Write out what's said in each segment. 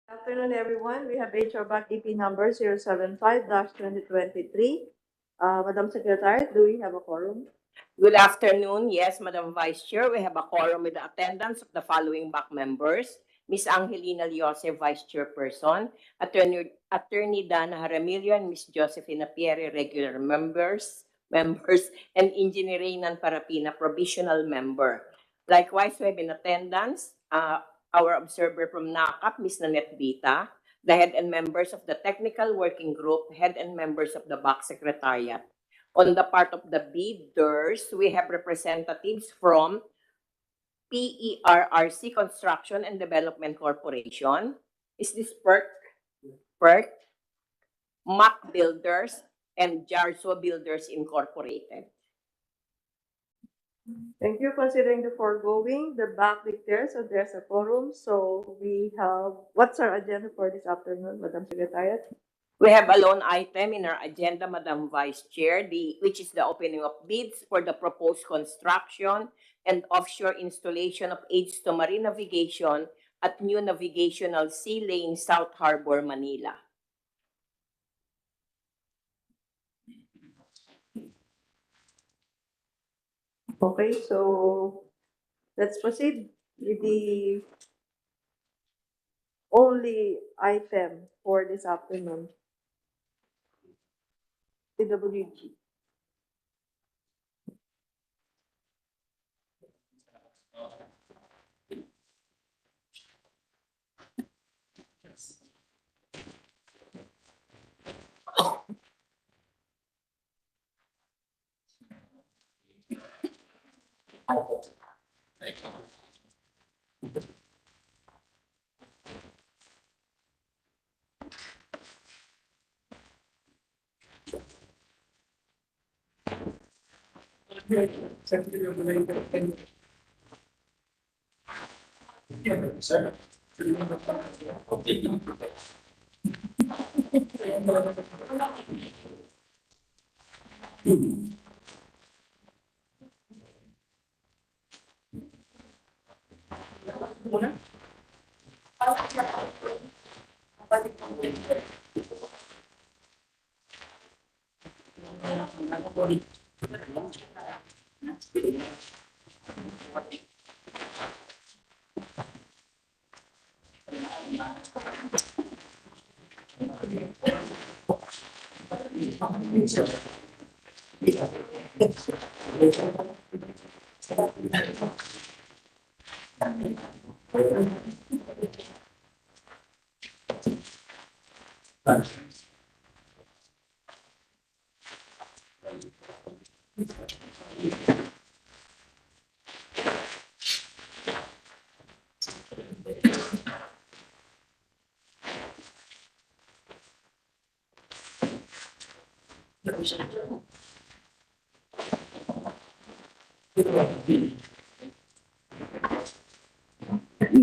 Afternoon, everyone. We have HO-BAC-EP number 075-2023. Madam Secretary, do we have a quorum? Good afternoon. Yes, Madam Vice Chair, we have a quorum with the attendance of the following BAC members: Ms. Angelina Liose, Vice Chairperson; Attorney Dana Jaramillo and Ms. Josephina Pierre, regular members, and Engineer Reynan Parapina, provisional member. Likewise, we have in attendance our observer from NACAP, Ms. Nanette Vita, the head and members of the technical working group, head and members of the BAC Secretariat. On the part of the bidders, we have representatives from PERRC Construction and Development Corporation. Is this PERC, MAC Builders, and Jarso Builders Incorporated. Thank you. Considering the foregoing, the BAC declares that there's a quorum. So we have, what's our agenda for this afternoon, Madam Secretary? We have a lone item in our agenda, Madam Vice Chair, which is the opening of bids for the proposed construction and offshore installation of aids to marine navigation at new navigational sea lane, South Harbor, Manila. Okay, so let's proceed with the only item for this afternoon. CWG.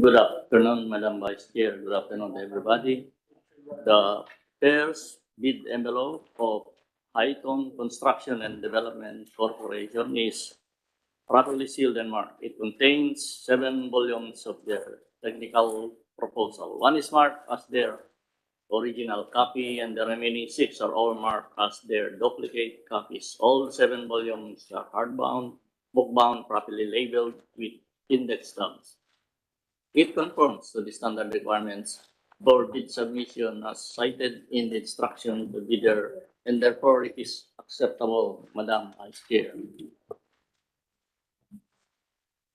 Good afternoon, Madam Vice Chair. Good afternoon, everybody. The first bid envelope of Highton Construction and Development Corporation is properly sealed and marked. It contains 7 volumes of their technical proposal. One is marked as their original copy, and the remaining 6 are all marked as their duplicate copies. All 7 volumes are hardbound, bookbound, properly labeled with index stamps. It conforms to the standard requirements for bid submission as cited in the instruction to bidder, and therefore it is acceptable, Madam Vice Chair.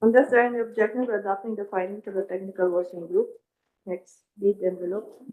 Unless there are any objections to adopting the findings of the technical working group, next bid envelope.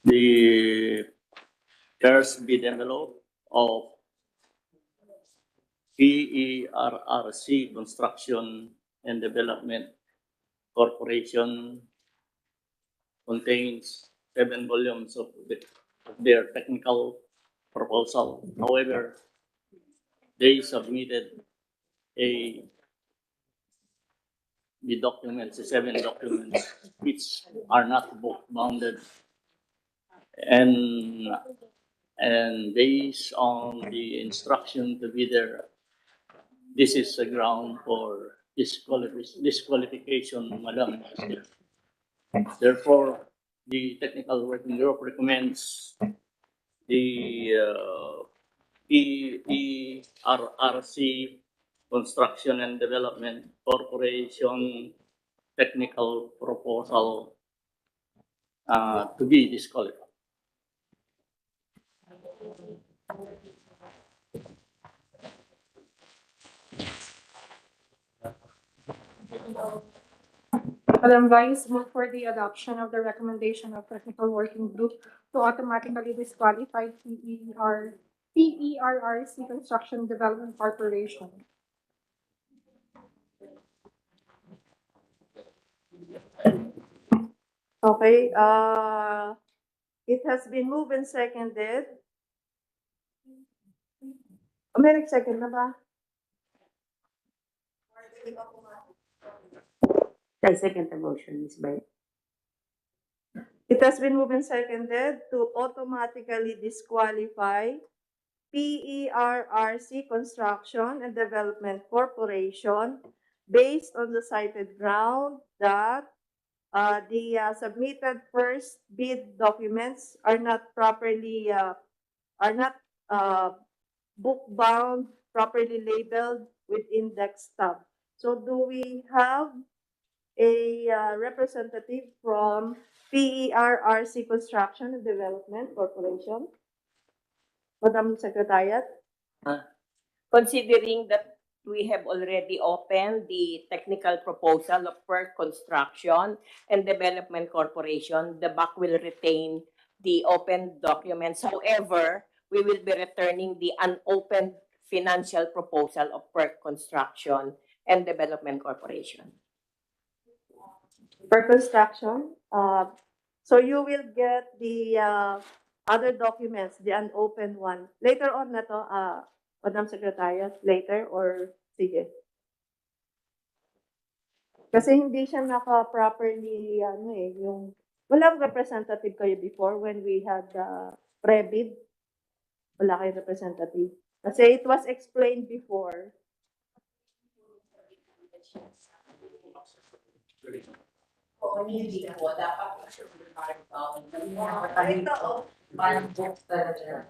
The first bid envelope of PERRC Construction and Development Corporation contains 7 volumes of their technical proposal. However, they submitted a the 7 documents, which are not book bounded, and based on the instruction to be there, this is a ground for disqualification, Madam Chair. Therefore, the technical working group recommends the PERRC Construction and Development Corporation technical proposal to be disqualified. Madam Vice, move for the adoption of the recommendation of Technical Working Group to automatically disqualify PERRC Construction Development Corporation. Okay, it has been moved and seconded. May nag-second na ba? I second the motion, Ms. Bay. It has been moved and seconded to automatically disqualify PERRC Construction and Development Corporation based on the cited ground that the submitted first bid documents are not properly book bound, properly labeled with index tab. So do we have a representative from PERRC Construction and Development Corporation? Madam Secretariat? Considering that we have already opened the technical proposal of PERC Construction and Development Corporation, the BAC will retain the open documents. However, we will be returning the unopened financial proposal of PERC Construction and Development Corporation. For construction, so you will get the other documents, the unopened one. Later on na to, Madam Secretariat, later or sige? Kasi hindi siya naka-properly, yung, walang representative kayo before when we had pre-bid. Wala kayong representative. Kasi it was explained before. Hindi po, dapat Ito, oh. parang book talaga.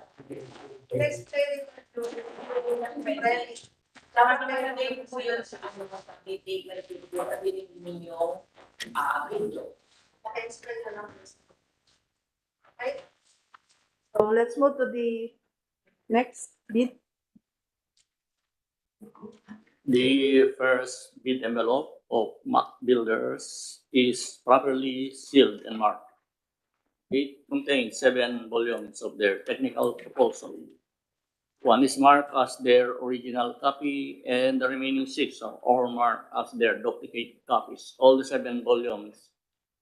Explain it to Dapat nakalagay po yun sa ano sa titig na pinag ninyo window. Explain na lang. Okay. So let's move to the next bit. The first bid envelope of MAC Builders is properly sealed and marked. It contains 7 volumes of their technical proposal. One is marked as their original copy, and the remaining 6 are all marked as their duplicate copies. All the 7 volumes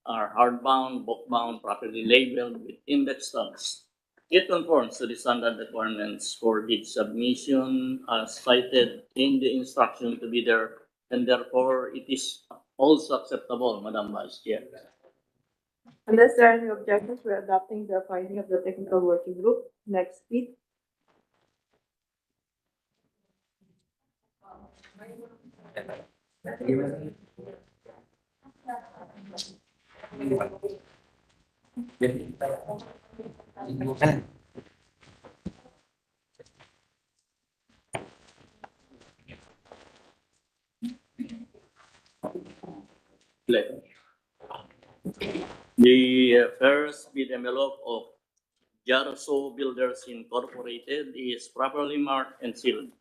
are hardbound, bookbound, properly labeled with index stamps. It conforms to the standard requirements for bid submission as cited in the instruction to bidder, and therefore it is also acceptable, Madam Vice Chair. Unless there are any objections, we're adopting the finding of the technical working group. Next bit. The first bid envelope of Jaraso Builders Incorporated is properly marked and sealed.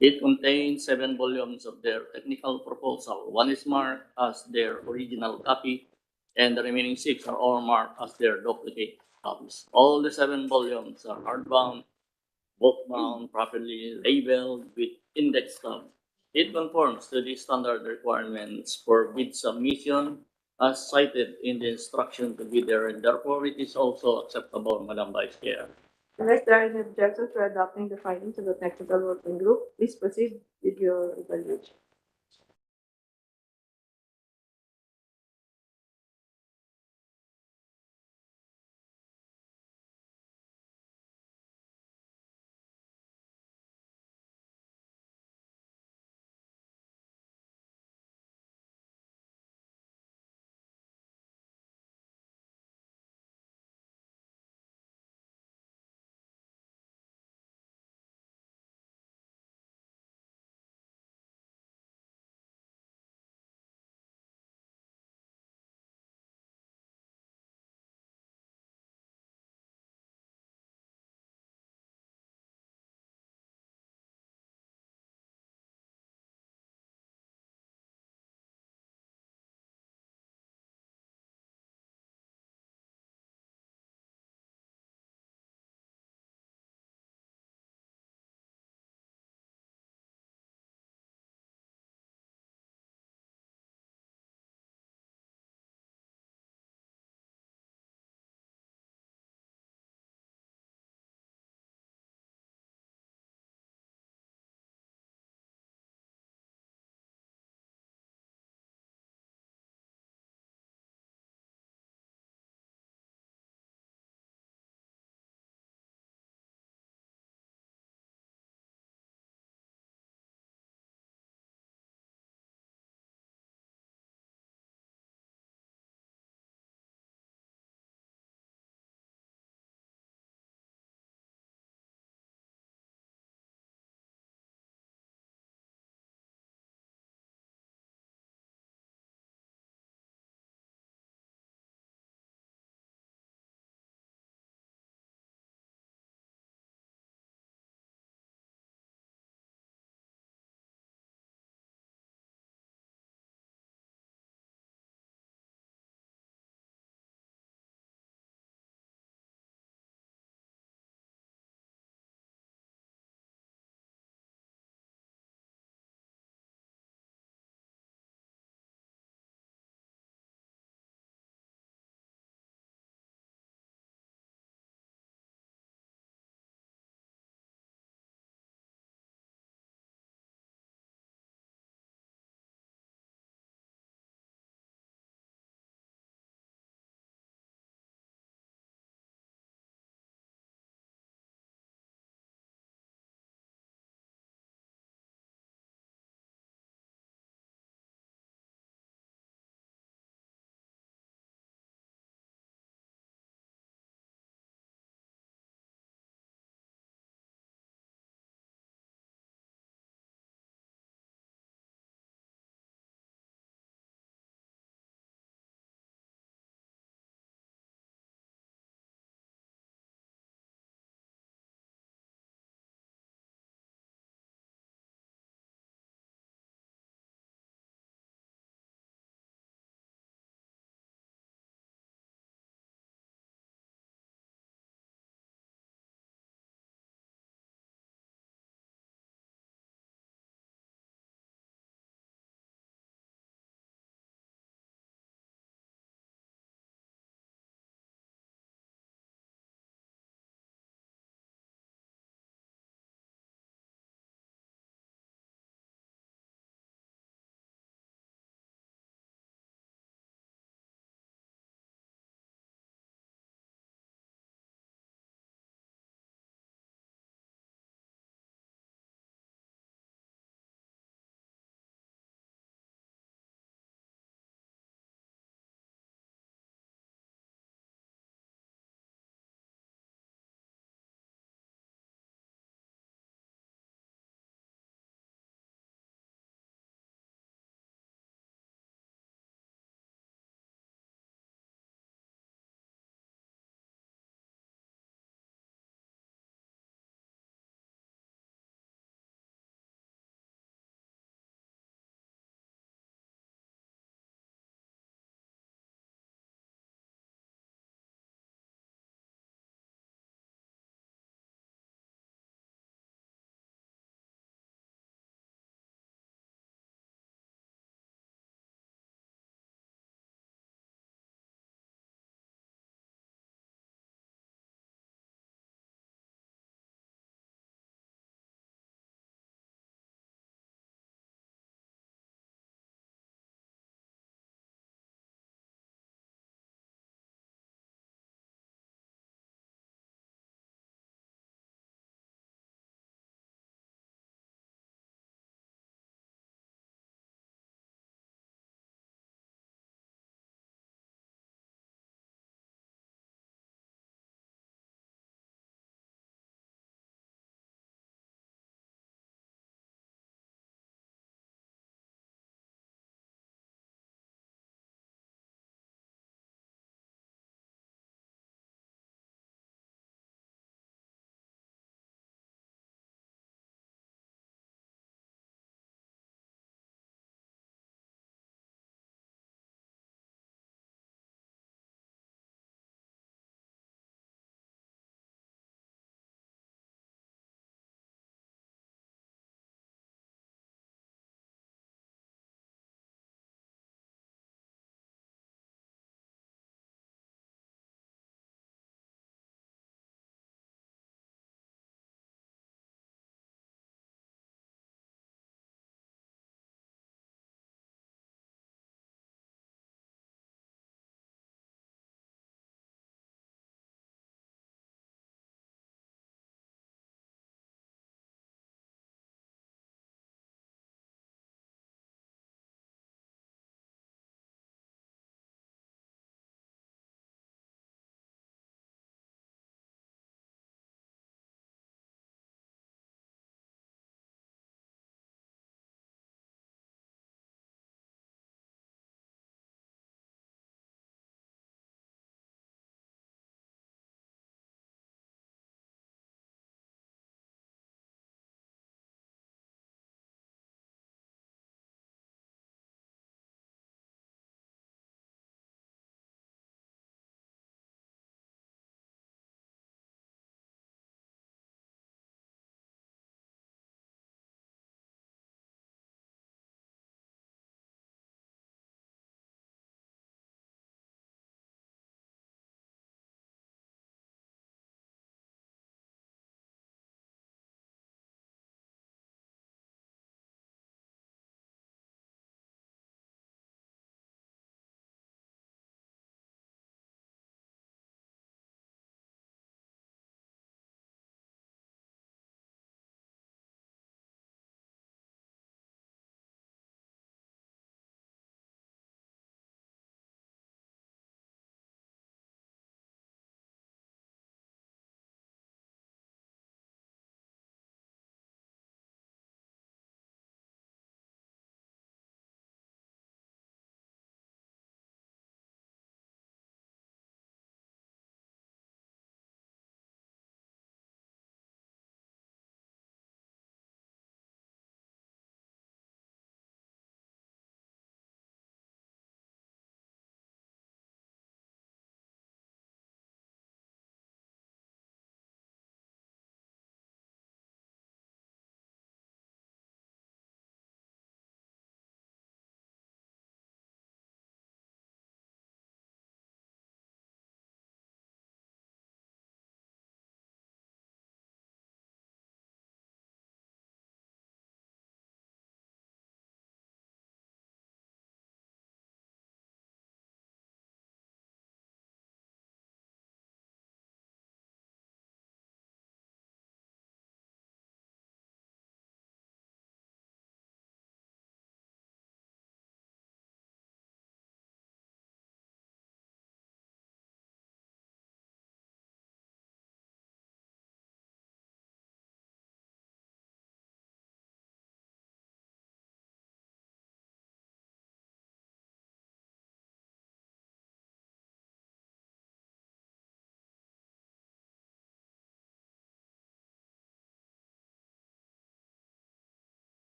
It contains 7 volumes of their technical proposal. One is marked as their original copy, and the remaining 6 are all marked as their duplicate copies. All the 7 volumes are hardbound, bookbound, properly labeled with index stamp. It conforms to the standard requirements for bid submission as cited in the instruction to bidder, and therefore it is also acceptable, Madam Vice Chair. Unless there are any objections, we're adopting the findings of the technical working group. Please proceed with your evaluation.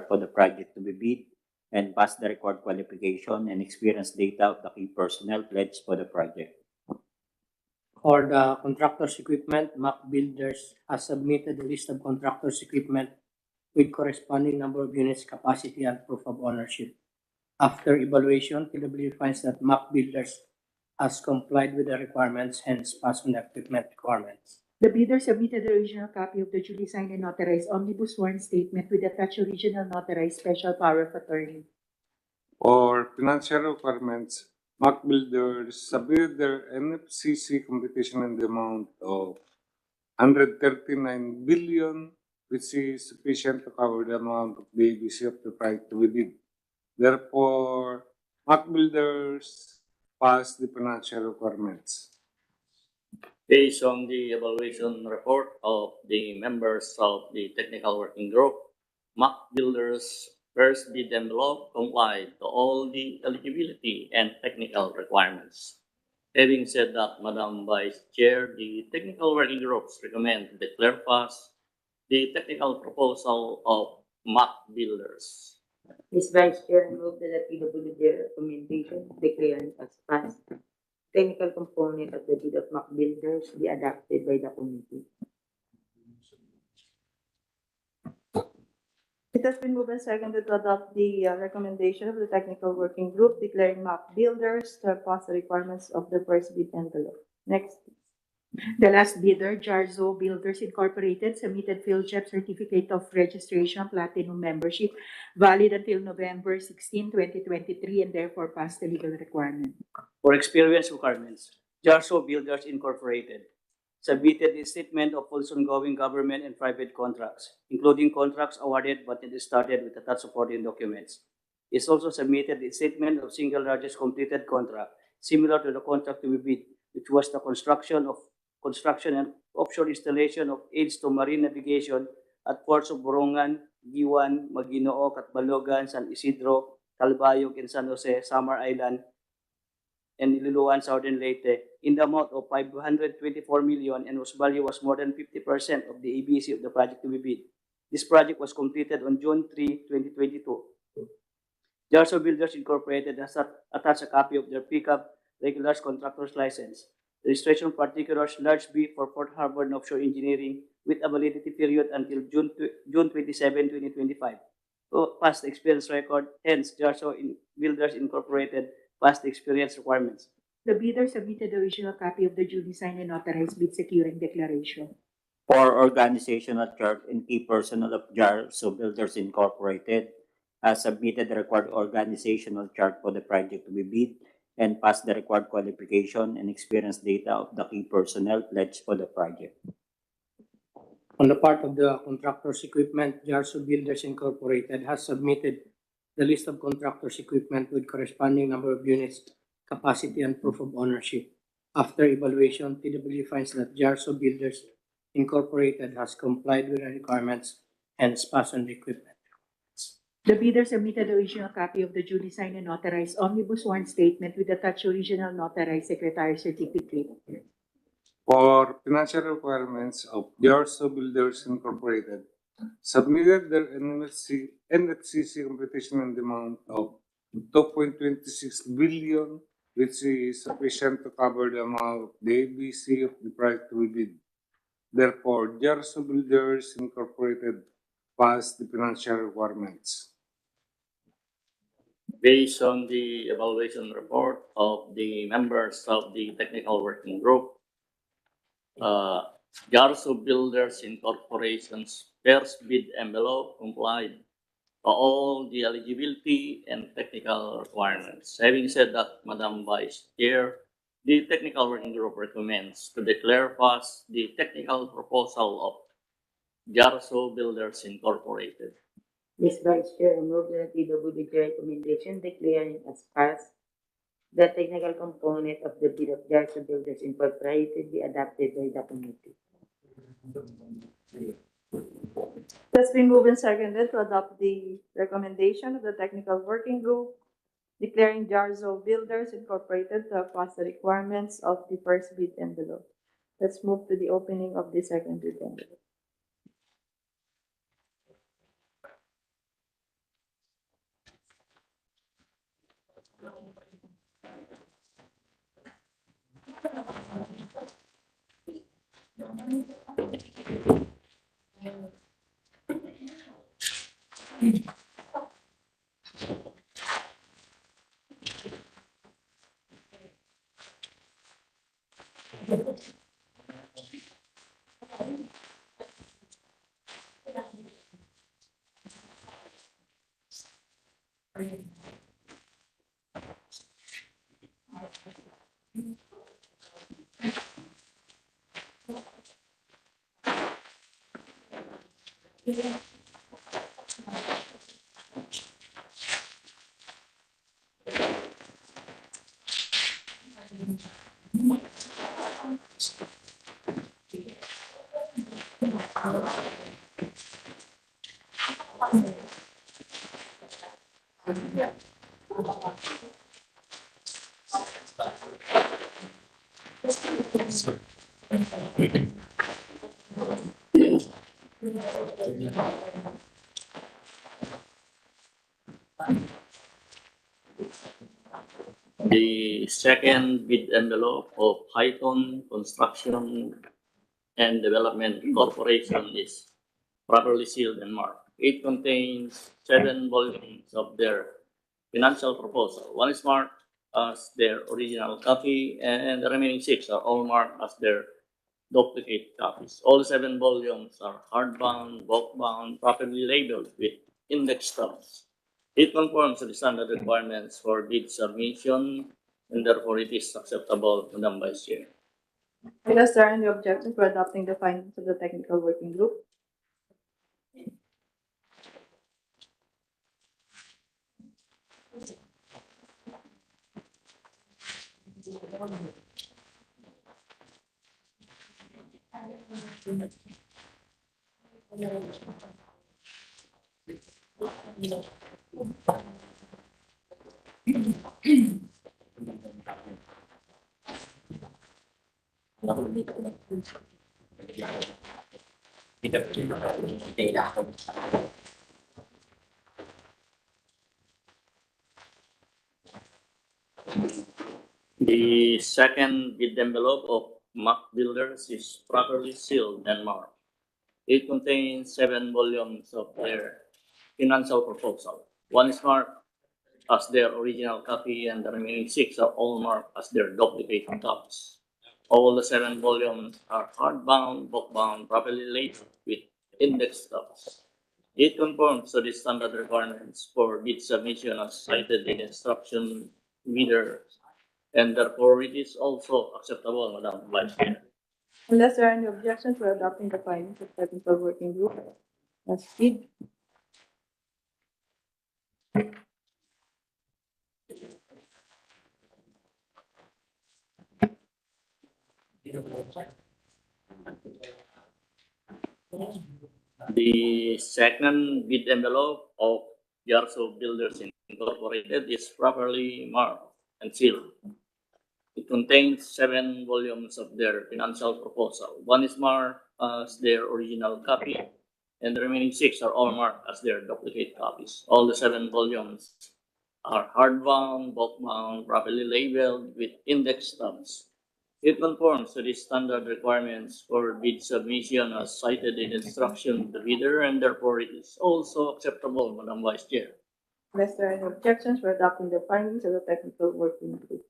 for the project to be bid and pass the required qualification and experience data of the key personnel pledged for the project. For the contractor's equipment, MAC Builders has submitted a list of contractor's equipment with corresponding number of units, capacity, and proof of ownership. After evaluation, TW finds that MAC Builders has complied with the requirements, hence passed on the equipment requirements. The bidder submitted the original copy of the duly signed and notarized omnibus warrant statement with attached original notarized special power of attorney. For financial requirements, MAC Builders submitted their NFCC computation in the amount of 139 billion, which is sufficient to cover the amount of the ABC of the project to be bid. Therefore, MAC Builders passed the financial requirements. Based on the evaluation report of the members of the technical working group, MAC Builders first bid envelope complied to all the eligibility and technical requirements. Having said that, Madam Vice Chair, the technical working groups recommend to declare pass the technical proposal of MAC Builders. Ms. Vice Chair, I move that the PWD recommendation declaring as passed technical component of the bid of MAC Builders be adopted by the committee. It has been moved and seconded to adopt the recommendation of the technical working group declaring MAP builders to pass the requirements of the first bid envelope. Next. The last bidder, Jarzo Builders Incorporated, submitted PhilJEP Certificate of Registration Platinum Membership valid until November 16, 2023, and therefore passed the legal requirement. For experience requirements, Jarso Builders Incorporated submitted a statement of full ongoing government and private contracts, including contracts awarded but not started with attached supporting documents. It also submitted a statement of single largest completed contract, similar to the contract to be bid, which was the construction and offshore installation of aids to marine navigation at ports of Borongan, Giwan, Maguinoo, Catbalogan, San Isidro, Calbayog, and San Jose, Samar Island, and Iluluan, Southern Leyte, in the amount of 524 million and whose value was more than 50% of the ABC of the project to be bid. This project was completed on June 3, 2022. Jarso Builders Incorporated has attached a copy of their pickup regulars contractor's license. Registration particulars large B for Port Harbour and Offshore Engineering with a validity period until June 27, 2025. Past experience record, hence Jarso Builders Incorporated passed the experience requirements. The bidder submitted the original copy of the duly signed and authorized bid securing declaration. For organizational chart and key personnel of Jarso Builders Incorporated, has submitted the required organizational chart for the project to be bid and passed the required qualification and experience data of the key personnel pledged for the project. On the part of the contractor's equipment, Jarso Builders Incorporated has submitted the list of contractor's equipment with corresponding number of units, capacity, and proof of ownership. After evaluation, TW finds that Jarso Builders Incorporated has complied with the requirements, hence passed on the equipment. The bidder submitted the original copy of the duly signed and authorized omnibus warrant statement with attached original notarized secretary certificate. For financial requirements of Jarso Builders Incorporated, submitted their NFCC computation in the amount of 2.26 billion, which is sufficient to cover the amount of the ABC of the project to be bid. Therefore, Jarso Builders Incorporated passed the financial requirements. Based on the evaluation report of the members of the technical working group, Jarso Builders Incorporation's first bid envelope complied to all the eligibility and technical requirements. Having said that, Madam Vice Chair, the technical working group recommends to declare pass the technical proposal of Jarso Builders Incorporated. Ms. Vice Chair, I move that the PWD recommendation declaring as passed the technical component of the bid of Jarso Builders Incorporated be adopted by the committee. It has been moved and seconded to adopt the recommendation of the technical working group declaring Jarzo Builders Incorporated to pass the requirements of the first bid envelope. Let's move to the opening of the second bid envelope. The second bid envelope of Highton Construction and Development Corporation is properly sealed and marked. It contains 7 volumes of their financial proposal. One is marked as their original copy, and the remaining 6 are all marked as their duplicate copies. All 7 volumes are hardbound, bulk-bound, properly labeled with index stubs. It conforms to the standard requirements for bid submission, and therefore it is acceptable, Madam Vice Chair. Unless there are any objections to adopting the findings of the technical working group. The second bid envelope of MAC Builders is properly sealed and marked. It contains 7 volumes of their financial proposal. One is marked as their original copy, and the remaining 6 are all marked as their duplicate copies. All the 7 volumes are hardbound, bookbound, properly labeled with index stubs. It conforms to the standard requirements for bid submission as cited in instruction bidder, and therefore it is also acceptable, Madam Vice Chair. Unless there are any objections to adopting the findings of the technical working group. As bid. The second bid envelope of Yarso Builders Incorporated is properly marked and sealed. It contains 7 volumes of their financial proposal. One is marked as their original copy, and the remaining 6 are all marked as their duplicate copies. All the 7 volumes are hardbound, bulk-bound, properly labeled with index stubs. It conforms to the standard requirements for bid submission as cited in instruction to the bidder, and therefore it is also acceptable, Madam Vice Chair. Unless there are any objections to adopting the findings of the technical working group.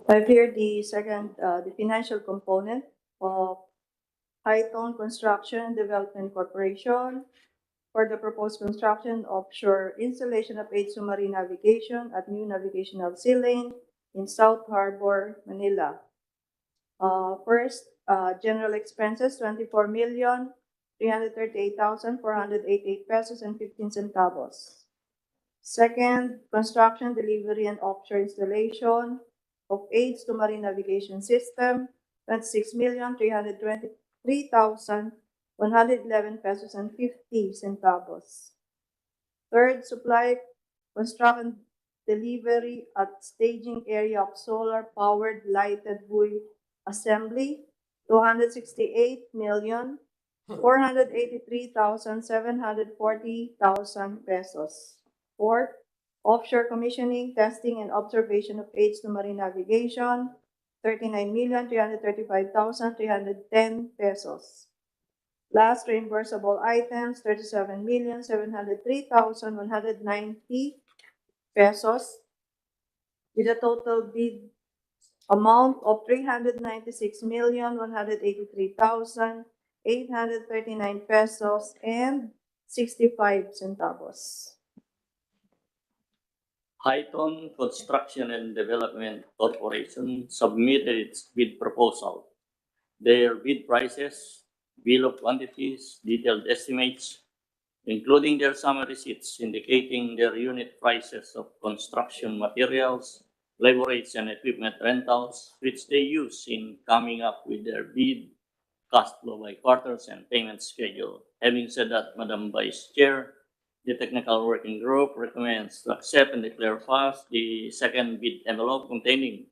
I hear the financial component of Highton Construction and Development Corporation for the proposed construction offshore installation of 8 submarine navigation at new navigational sea lane in South Harbor, Manila. First, general expenses, 24,338,488 pesos and 15 centavos. Second, construction, delivery, and offshore installation of 8 submarine navigation system, 26,323,111 pesos and 50 centavos. Third, supply, construct, and delivery at staging area of solar-powered lighted buoy assembly, 268,483,740 pesos. Fourth, offshore commissioning, testing, and observation of aids to marine navigation, 39,335,310 pesos. Last, reimbursable items, 37,703,190 pesos, with a total bid amount of 396,183,839 pesos and 65 centavos. Highton Construction and Development Corporation submitted its bid proposal. Their bid prices, bill of quantities, detailed estimates, including their summary sheets indicating their unit prices of construction materials, labor rates, and equipment rentals, which they use in coming up with their bid, cash flow by quarters, and payment schedule. Having said that, Madam Vice Chair, the technical working group recommends to accept and declare fast the second bid envelope containing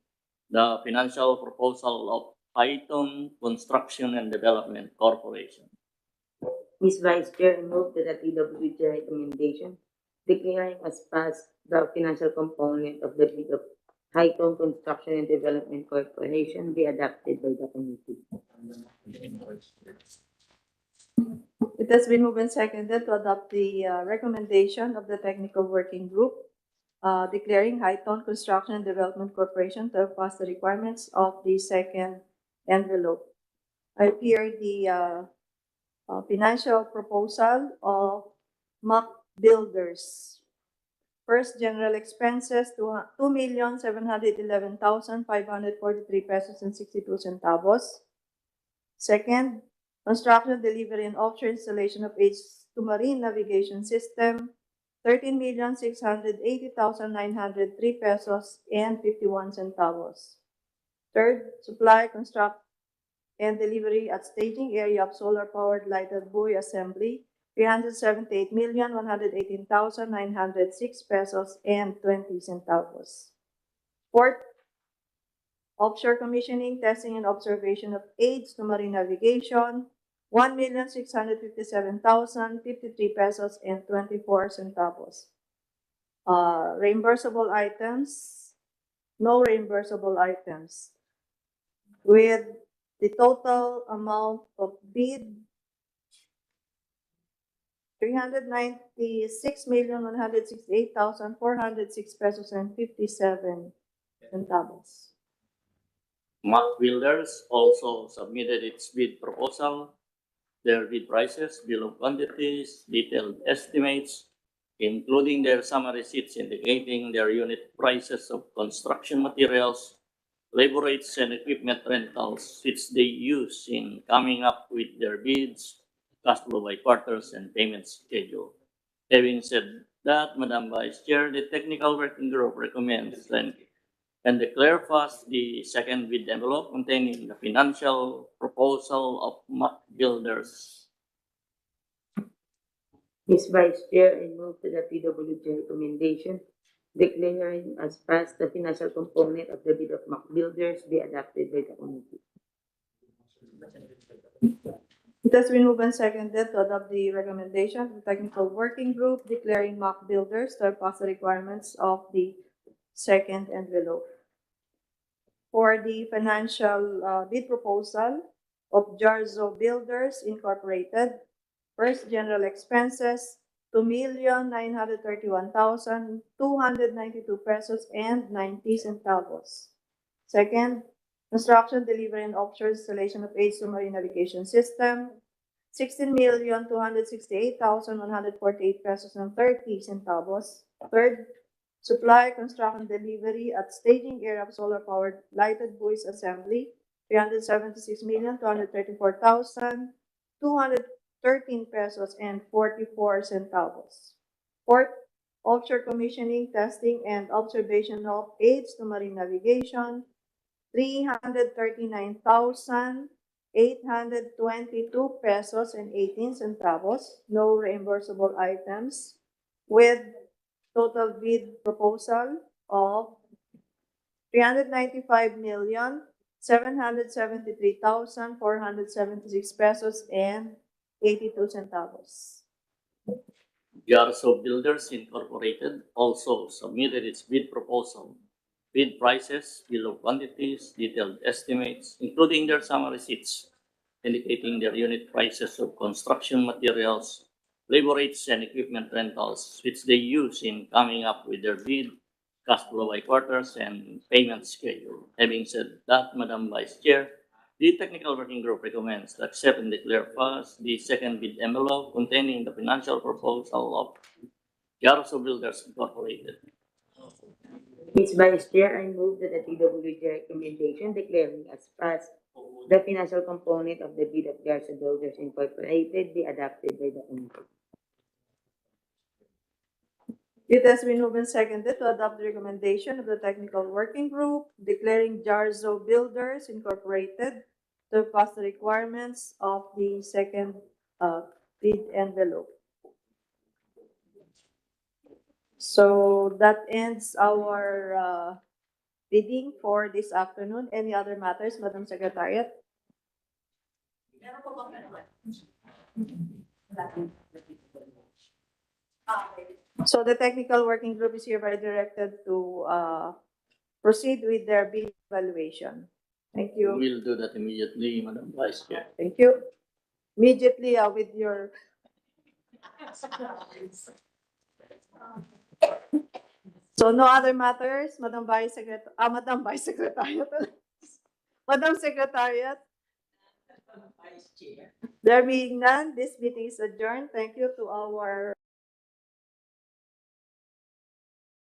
the financial proposal of Highton Construction and Development Corporation. Ms. Vice Chair, I move that the PWG recommendation declaring as passed the financial component of the bid of Highton Construction and Development Corporation be adopted by the committee. It has been moved and seconded to adopt the recommendation of the technical working group declaring Highton Construction and Development Corporation to have passed the requirements of the second envelope. I appear the financial proposal of MAC Builders. First, general expenses, 2,711,543 pesos and 62 centavos. Second, construction, delivery, and offshore installation of H2 navigation system, 13,680,903 pesos and 51 centavos. Third, supply, construct, and delivery at staging area of solar-powered lighted buoy assembly, 378,118,906 pesos and 20 centavos. Fourth, offshore commissioning, testing, and observation of aids to marine navigation, 1,657,053 pesos and 24 centavos. Reimbursable items, no reimbursable items, with the total amount of bid 396,168,406 pesos and 57 centavos. MAC Builders also submitted its bid proposal, their bid prices, bill of quantities, detailed estimates, including their summary sheets indicating their unit prices of construction materials, labor rates, and equipment rentals, which they use in coming up with their bids, cash flow by quarters, and payment schedule. Having said that, Madam Vice Chair, the technical working group recommends and declare fast the second bid envelope containing the financial proposal of MAC Builders. Ms. Vice Chair, I move that the PWG recommendation declaring as passed the financial component of the bid of MAC Builders be adopted by the committee. It has been moved and seconded to adopt the recommendation of the technical working group declaring MAC Builders to have passed the requirements of the second envelope. For the financial bid proposal of Jarzo Builders Incorporated, first, general expenses, 2,931,292 pesos and 90 centavos. Second, construction, delivery, and offshore installation of H2 navigation system, 16,268,148 pesos and 30 centavos. Third, supply, construction, delivery at staging area of solar-powered lighted buoys assembly, 376,234,213 pesos and 44 centavos. Fourth, offshore commissioning, testing, and observation of aids to marine navigation, 339,822 pesos and 18 centavos, no reimbursable items, with total bid proposal of 395,773,476 pesos and 82 centavos. Jarso Builders Incorporated also submitted its bid proposal. Bid prices, bill of quantities, detailed estimates, including their summary sheets, indicating their unit prices of construction materials, labor rates, and equipment rentals, which they use in coming up with their bid, cash flow by quarters, and payment schedule. Having said that, Madam Vice Chair, the technical working group recommends to accept and declare first the second bid envelope containing the financial proposal of Jarso Builders Incorporated. Ms. Vice Chair, I move that the TWJ recommendation declaring as passed the financial component of the bid of Garza Builders Incorporated be adopted by the committee. It has been moved and seconded to adopt the recommendation of the technical working group declaring Jarzo Builders Incorporated to pass the requirements of the second bid envelope. So that ends our bidding for this afternoon. Any other matters, Madam Secretariat? So the technical working group is hereby directed to proceed with their bid evaluation. Thank you. We'll do that immediately, Madam Vice Chair. Thank you. Immediately with your. So no other matters, Madam Vice Secretary, Madam Vice Secretariat. Madam Secretariat. There being none, this meeting is adjourned. Thank you to our